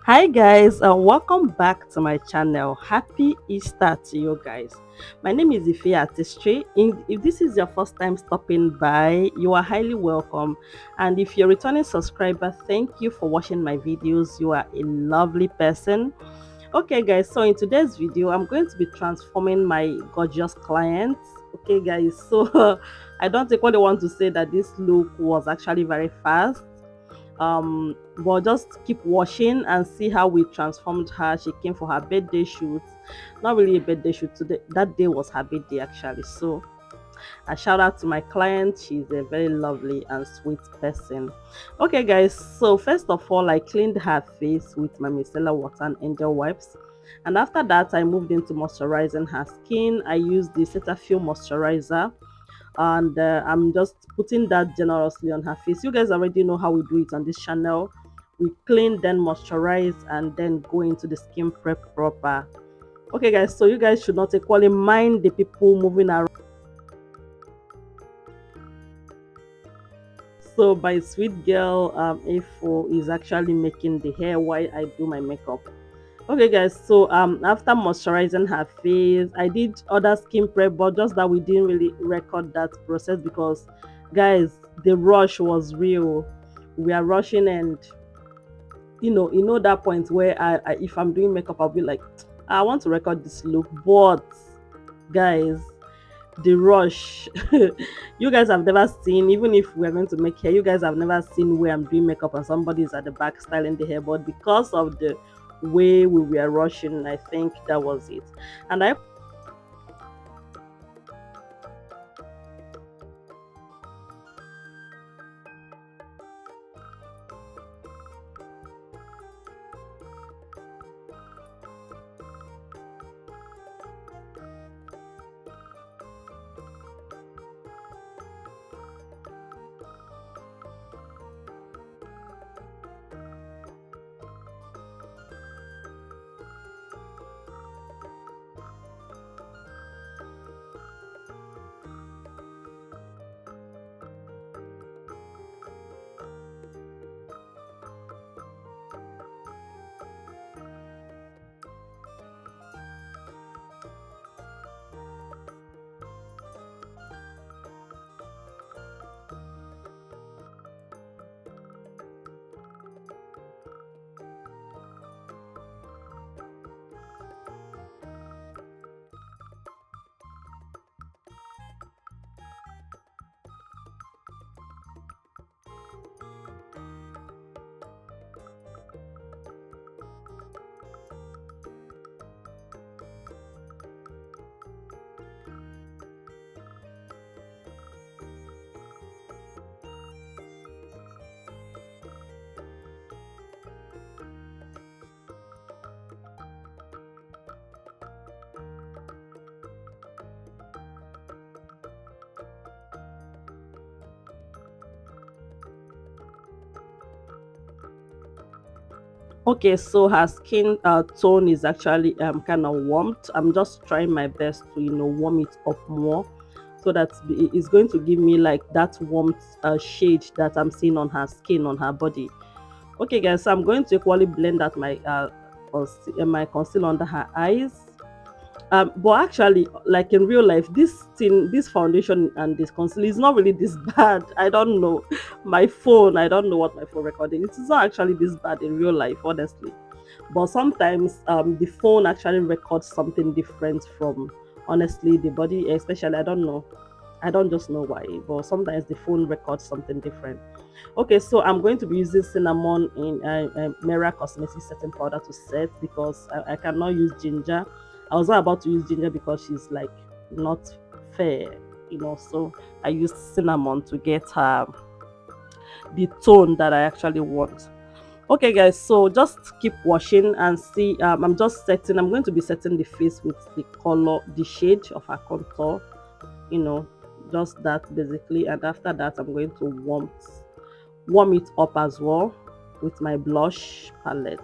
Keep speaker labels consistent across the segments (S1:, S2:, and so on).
S1: Hi guys, and welcome back to my channel. Happy Easter to you guys. My name is Ife Artistry. If this is your first time stopping by, you are highly welcome. And if you're a returning subscriber, thank you for watching my videos. You are a lovely person. Okay guys, so in today's video, I'm going to be transforming my gorgeous clients. Okay guys, so I don't take what they want to say that this look was actually very fast, but just keep watching and see how we transformed her. She came for her birthday shoot, not really a birthday shoot today, that day was her birthday actually. So a shout out to my client, she's a very lovely and sweet person. Okay guys, so first of all, I cleaned her face with my micellar water and angel wipes, and after that I moved into moisturizing her skin. I used the Cetaphil moisturizer, and I'm just putting that generously on her face. You guys already know how we do it on this channel. We clean, then moisturize, and then go into the skin prep proper. Okay guys, so you guys should not equally mind the people moving around. So my sweet girl A4 is actually making the hair while I do my makeup. Okay guys, so after moisturizing her face, I did other skin prep, but just that we didn't really record that process because guys, the rush was real. We are rushing, and that point where I if I'm doing makeup, I'll be like, I want to record this look, but guys, the rush. You guys have never seen, even if we're going to make hair, you guys have never seen where I'm doing makeup and somebody's at the back styling the hair, but because of the way we were rushing, I think that was it. And I Okay, so her skin tone is actually kind of warmed. I'm just trying my best to warm it up more, so that it's going to give me like that warmth shade that I'm seeing on her skin, on her body. Okay guys, so I'm going to equally blend out my concealer under her eyes. But actually, like in real life, this foundation and this concealer is not really this bad. I don't know. My phone, I don't know what my phone recording. It is not actually this bad in real life, honestly. But sometimes the phone actually records something different from, honestly, the body, especially. I don't know. I don't just know why, but sometimes the phone records something different. Okay, so I'm going to be using cinnamon in Merak cosmetic setting powder to set, because I cannot use ginger. I was not about to use ginger because she's like not fair, so I used cinnamon to get her the tone that I actually want. Okay guys, so just keep washing and see. I'm going to be setting the face with the color, the shade of her contour, you know just that basically. And after that, I'm going to warm it up as well with my blush palette.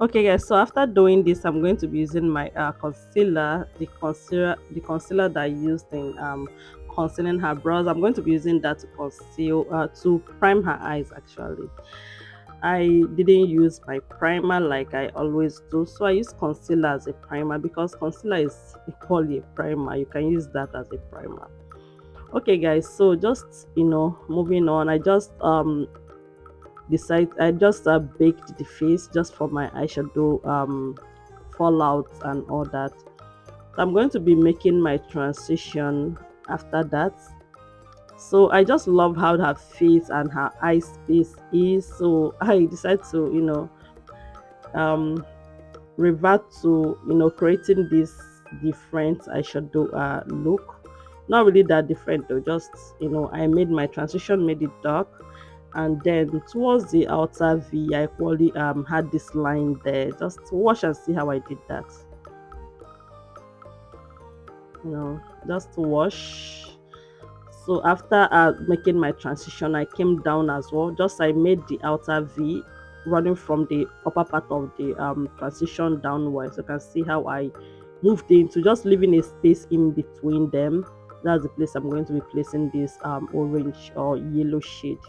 S1: Okay, guys. So after doing this, I'm going to be using my concealer, the concealer that I used in concealing her brows. I'm going to be using that to conceal, to prime her eyes. Actually, I didn't use my primer like I always do, so I use concealer as a primer because concealer is equally a primer. You can use that as a primer. Okay, guys. So just moving on. I just baked the face just for my eyeshadow fallout and all that. So I'm going to be making my transition after that. So I just love how her face and her eye space is. So I decided to um revert to creating this different eyeshadow look. Not really that different though, just I made my transition, made it dark, and then towards the outer V I actually had this line there. Just watch and see how I did that. Just to wash. So after making my transition, I came down as well. Just I made the outer V running from the upper part of the transition downwards. You can see how I moved into just leaving a space in between them. That's the place I'm going to be placing this orange or yellow shade.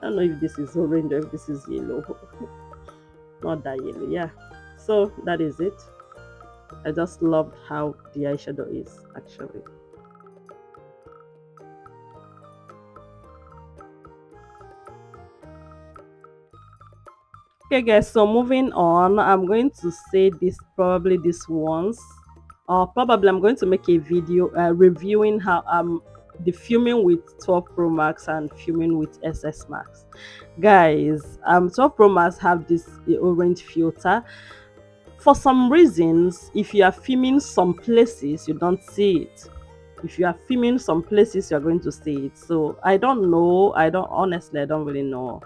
S1: I don't know if this is orange or if this is yellow. Not that yellow, yeah. So that is it. I just loved how the eyeshadow is actually. Okay, guys, so moving on, I'm going to say this probably this once, or probably I'm going to make a video reviewing how the filming with 12 Pro Max and filming with SS Max. Guys, 12 Pro Max have this orange filter. For some reasons, if you are filming some places, you don't see it. If you are filming some places, you're going to see it. So I don't know. I don't really know,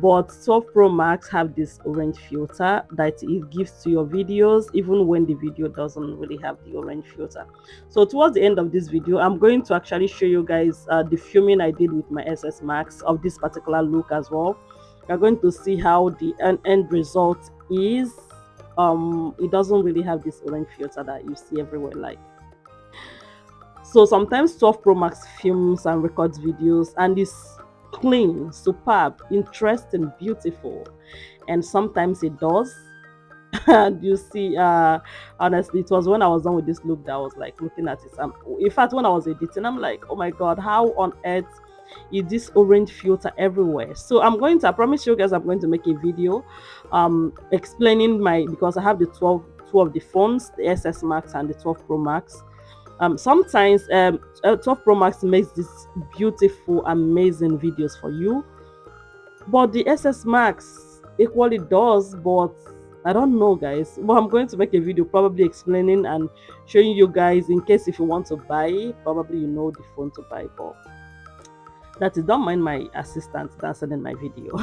S1: but 12 Pro Max have this orange filter that it gives to your videos even when the video doesn't really have the orange filter. So towards the end of this video, I'm going to actually show you guys the filming I did with my SS Max of this particular look as well. You're going to see how the end result is. It doesn't really have this orange filter that you see everywhere, like. So sometimes 12 Pro Max films and records videos and is clean, superb, interesting, beautiful. And sometimes it does. And you see, honestly, it was when I was done with this look that I was like looking at it. In fact, when I was editing, I'm like, oh my god, how on earth is this orange filter everywhere? So I promise you guys, I'm going to make a video explaining because I have the 2 of the phones, the SS Max and the 12 Pro Max. Sometimes 12 Pro Max makes these beautiful, amazing videos for you, but the SS Max equally does. But I don't know, guys. But I'm going to make a video probably explaining and showing you guys in case if you want to buy, probably you know the phone to buy. But that is, don't mind my assistant dancing in my video.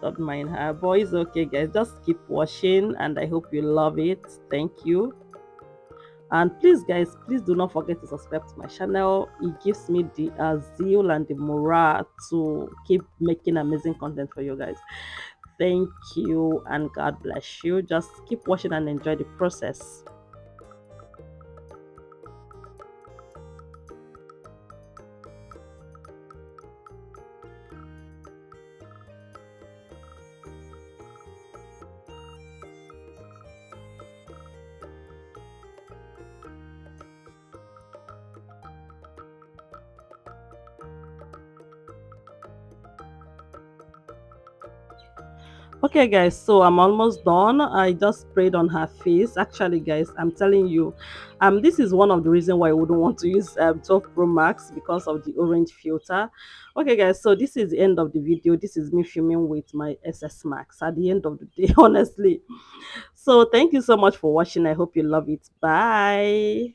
S1: Don't mind her, but it's okay, guys. Just keep watching, and I hope you love it. Thank you. And please, guys, please do not forget to subscribe to my channel. It gives me the zeal and the morale to keep making amazing content for you guys. Thank you, and God bless you. Just keep watching and enjoy the process. Okay, guys, so I'm almost done. I just sprayed on her face. Actually, guys, I'm telling you, this is one of the reasons why I wouldn't want to use 12 Pro Max because of the orange filter. Okay, guys, so this is the end of the video. This is me filming with my SS Max at the end of the day, honestly. So thank you so much for watching. I hope you love it. Bye.